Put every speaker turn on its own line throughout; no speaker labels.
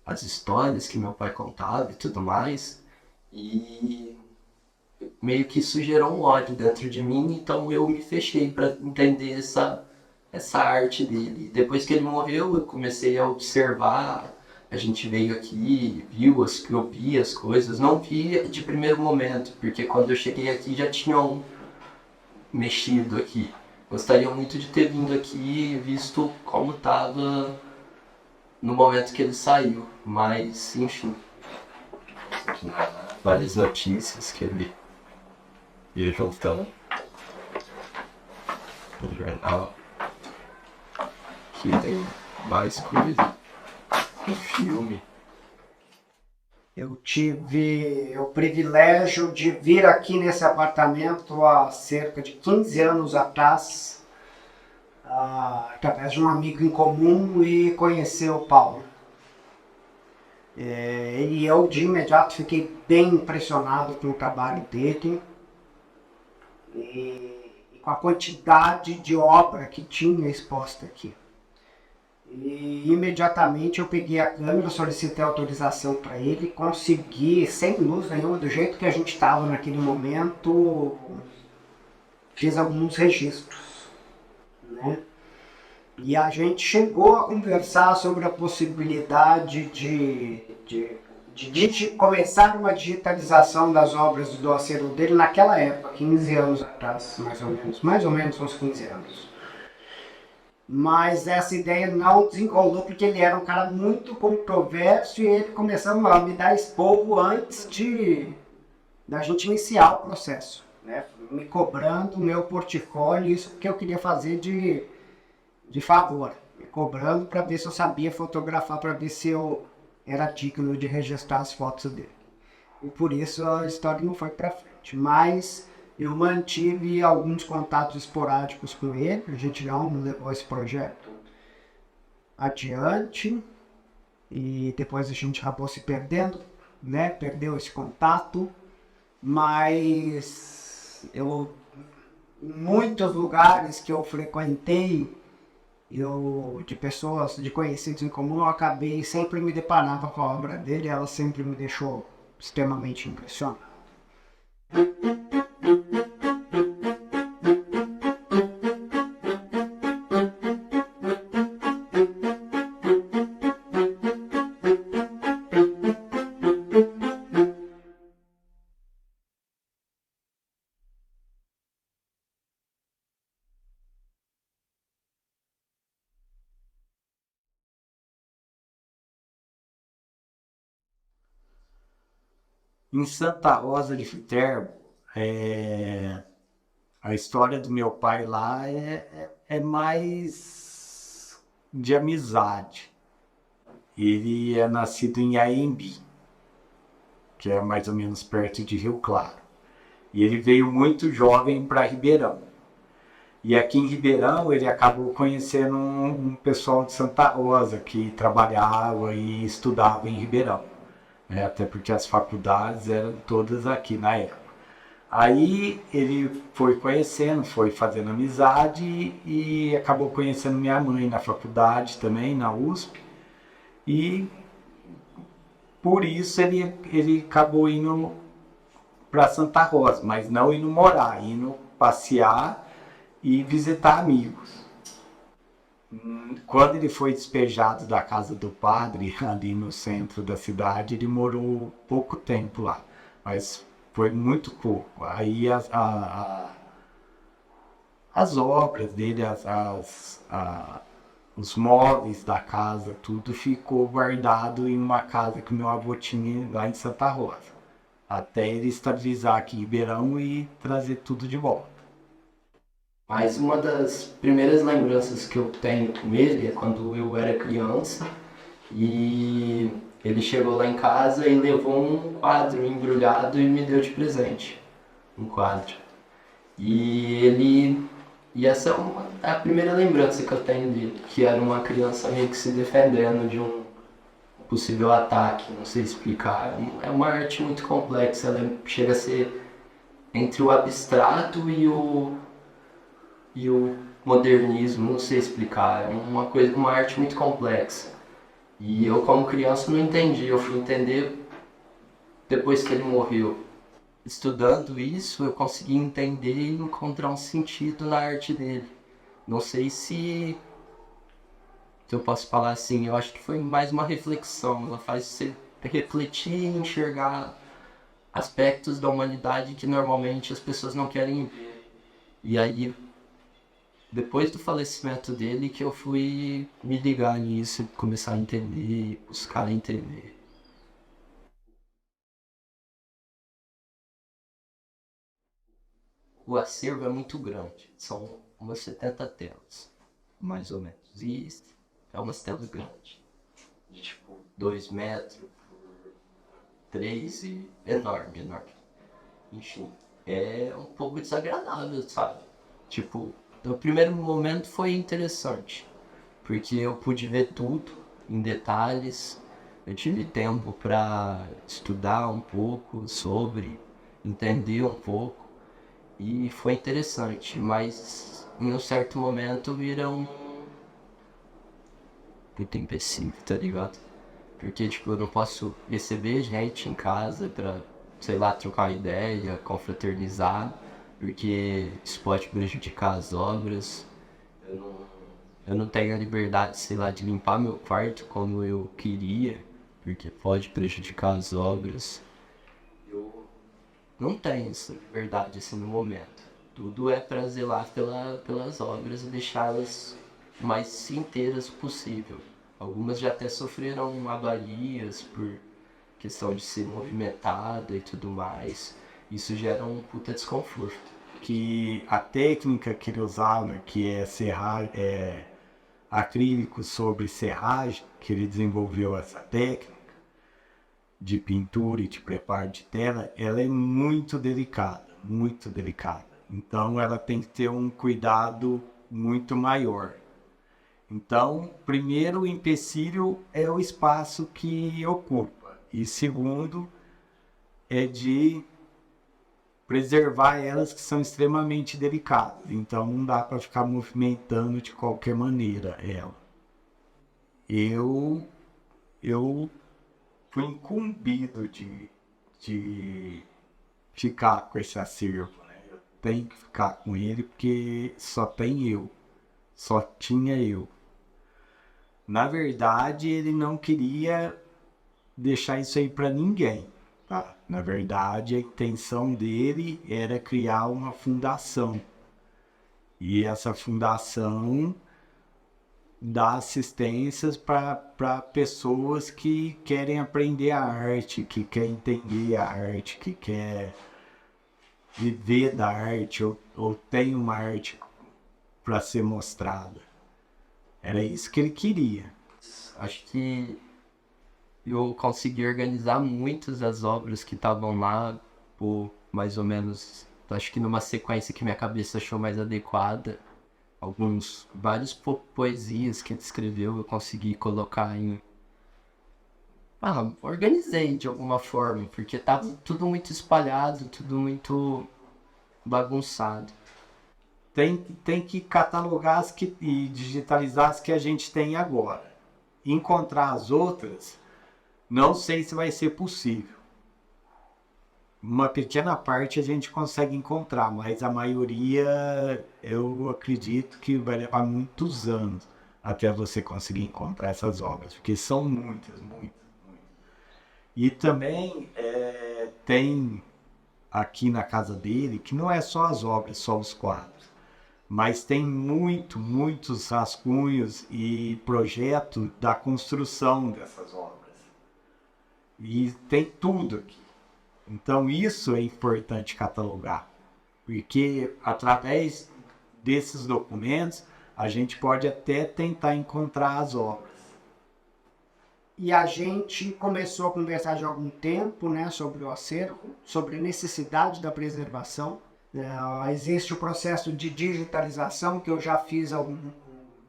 as histórias que meu pai contava e tudo mais. E meio que isso gerou um ódio dentro de mim, então eu me fechei para entender essa arte dele. Depois que ele morreu, eu comecei a observar. A gente veio aqui, viu, eu vi as coisas. Não vi de primeiro momento, porque quando eu cheguei aqui já tinham mexido aqui. Gostaria muito de ter vindo aqui e visto como estava no momento que ele saiu, mas enfim, várias notícias que ele juntando no jornal, que tem mais coisa, um filme.
Eu tive o privilégio de vir aqui nesse apartamento há cerca de 15 anos atrás, através de um amigo em comum e conhecer o Paulo. E eu de imediato fiquei bem impressionado com o trabalho dele e com a quantidade de obra que tinha exposta aqui. E imediatamente eu peguei a câmera, solicitei autorização para ele, consegui, sem luz nenhuma, do jeito que a gente estava naquele momento, fiz alguns registros, né? E a gente chegou a conversar sobre a possibilidade de começar uma digitalização das obras do acervo dele naquela época, 15 anos atrás, mais ou menos uns 15 anos. Mas essa ideia não desenrolou porque ele era um cara muito controverso e ele começou a me dar esporro antes da gente iniciar o processo, né? Me cobrando o meu portfólio, isso que eu queria fazer de favor, me cobrando para ver se eu sabia fotografar, para ver se eu era digno de registrar as fotos dele. E por isso a história não foi para frente. Mas eu mantive alguns contatos esporádicos com ele, a gente não levou esse projeto adiante e depois a gente acabou se perdendo, né? Perdeu esse contato, mas em muitos lugares que eu frequentei, de pessoas, de conhecidos em comum, eu acabei sempre me deparava com a obra dele, ela sempre me deixou extremamente impressionado.
Em Santa Rosa de Viterbo, é, a história do meu pai lá é mais de amizade. Ele é nascido em Aembi, que é mais ou menos perto de Rio Claro. E ele veio muito jovem para Ribeirão. E aqui em Ribeirão ele acabou conhecendo um pessoal de Santa Rosa que trabalhava e estudava em Ribeirão. Até porque as faculdades eram todas aqui na época. Aí ele foi conhecendo, foi fazendo amizade e acabou conhecendo minha mãe na faculdade também, na USP. E por isso ele acabou indo para Santa Rosa, mas não indo morar, indo passear e visitar amigos. Quando ele foi despejado da casa do padre, ali no centro da cidade, ele morou pouco tempo lá, mas foi muito pouco. Aí as obras dele, os móveis da casa, tudo ficou guardado em uma casa que meu avô tinha lá em Santa Rosa, até ele estabilizar aqui em Ribeirão e trazer tudo de volta.
Mas uma das primeiras lembranças que eu tenho com ele é quando eu era criança e ele chegou lá em casa e levou um quadro embrulhado e me deu de presente. Um quadro. E ele. E essa é a primeira lembrança que eu tenho dele, que era uma criança meio que se defendendo de um possível ataque, não sei explicar. É uma arte muito complexa, ela chega a ser entre o abstrato e o modernismo, não sei explicar. É uma coisa, uma arte muito complexa. E eu, como criança, não entendi. Eu fui entender depois que ele morreu. Estudando isso, eu consegui entender e encontrar um sentido na arte dele. Não sei se eu posso falar assim, eu acho que foi mais uma reflexão. Ela faz você refletir e enxergar aspectos da humanidade que normalmente as pessoas não querem ver. E aí, depois do falecimento dele, que eu fui me ligar nisso, começar a entender, buscar entender. O acervo é muito grande, são umas 70 telas, mais ou menos. E é umas telas grandes, de tipo 2 metros, 3 e enorme, enorme. Enfim, é um pouco desagradável, sabe? Tipo, no primeiro momento foi interessante, porque eu pude ver tudo em detalhes, eu tive tempo para estudar um pouco sobre, entender um pouco, e foi interessante, mas em um certo momento vira um puta empecilho, tá ligado? Porque, tipo, eu não posso receber gente em casa pra, sei lá, trocar uma ideia, confraternizar, porque isso pode prejudicar as obras. Eu não, eu não tenho a liberdade, sei lá, de limpar meu quarto como eu queria, porque pode prejudicar as obras. Eu não tenho essa liberdade assim no momento. Tudo é pra zelar pelas obras e deixá-las o mais inteiras possível. Algumas já até sofreram avarias por questão de ser movimentada e tudo mais. Isso gera um puta desconforto.
Que a técnica que ele usava, que é serrar, acrílico sobre serragem, que ele desenvolveu essa técnica de pintura e de preparo de tela, ela é muito delicada, muito delicada. Então ela tem que ter um cuidado muito maior. Então, primeiro, o empecilho é o espaço que ocupa. E segundo, é de preservar elas que são extremamente delicadas. Então, não dá para ficar movimentando de qualquer maneira ela. Eu, eu fui incumbido de ficar com esse acervo. Né? Eu tenho que ficar com ele porque só tem eu. Só tinha eu. Na verdade, ele não queria deixar isso aí para ninguém. Tá? Na verdade, a intenção dele era criar uma fundação. E essa fundação dá assistências para pessoas que querem aprender a arte, que querem entender a arte, que quer viver da arte ou tem uma arte para ser mostrada. Era isso que ele queria.
Acho que eu consegui organizar muitas das obras que estavam lá, por mais ou menos, acho que numa sequência que minha cabeça achou mais adequada. Vários poesias que ele escreveu eu consegui colocar em. Organizei de alguma forma, porque tava tudo muito espalhado, tudo muito bagunçado.
Tem que catalogar e digitalizar as que a gente tem agora. Encontrar as outras, não sei se vai ser possível. Uma pequena parte a gente consegue encontrar, mas a maioria eu acredito que vai levar muitos anos até você conseguir encontrar essas obras, porque são muitas, muitas, muitas. E também tem aqui na casa dele, que não é só as obras, só os quadros, mas tem muitos rascunhos e projeto da construção dessas obras. E tem tudo aqui. Então isso é importante catalogar, porque através desses documentos a gente pode até tentar encontrar as obras.
E a gente começou a conversar já há algum tempo, né, sobre o acervo, sobre a necessidade da preservação. Existe o processo de digitalização que eu já fiz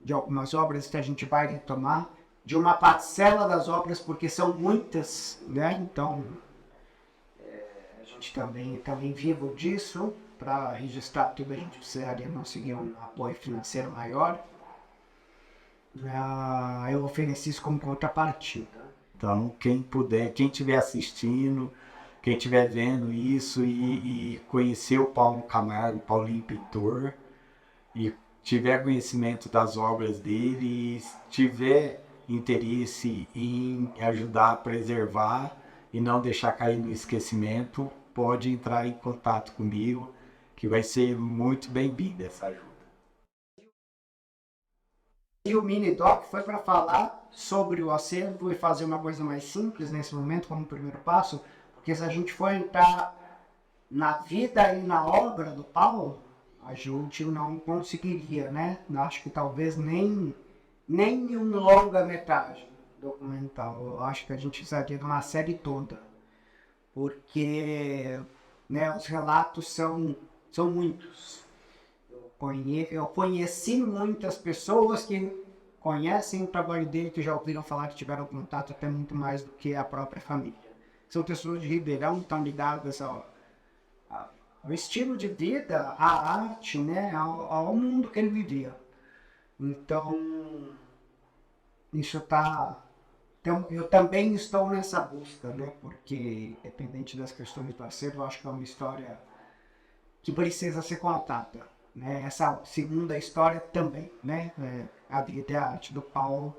de algumas obras que a gente vai retomar, de uma parcela das obras, porque são muitas, né? Então a gente também vivo disso. Para registrar tudo a gente precisaria conseguir um apoio financeiro maior. eu ofereci isso como contrapartida.
Então, quem puder, quem estiver assistindo, quem estiver vendo isso e conhecer o Paulo Camargo, Paulinho Pintor, e tiver conhecimento das obras dele e tiver interesse em ajudar a preservar e não deixar cair no esquecimento, pode entrar em contato comigo, que vai ser muito bem-vinda essa ajuda.
E o mini doc foi para falar sobre o acervo e fazer uma coisa mais simples nesse momento, como primeiro passo, porque se a gente for entrar na vida e na obra do Paulo, a gente não conseguiria, né? Acho que talvez nem um longa-metragem documental. Eu acho que a gente precisaria de uma série toda, porque, né, os relatos são muitos. Eu conheci muitas pessoas que conhecem o trabalho dele, que já ouviram falar, que tiveram contato até muito mais do que a própria família. São pessoas de Ribeirão que estão ligadas ao estilo de vida, à arte, né, ao mundo que ele vivia. Então, isso está... Então, eu também estou nessa busca, né, porque, independente das questões do acervo, eu acho que é uma história que precisa ser contada. Né? Essa segunda história também, né? A vida e a arte do Paulo,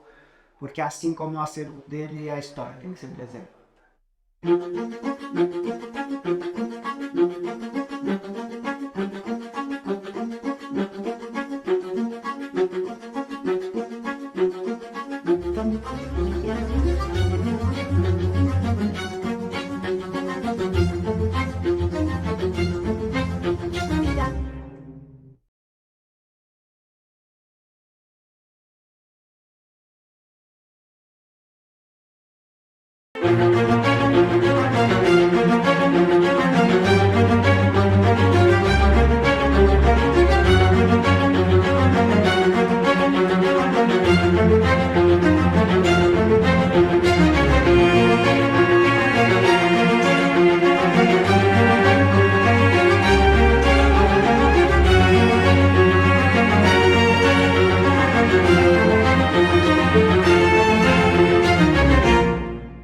porque assim como o acervo dele, a história tem que ser preservada.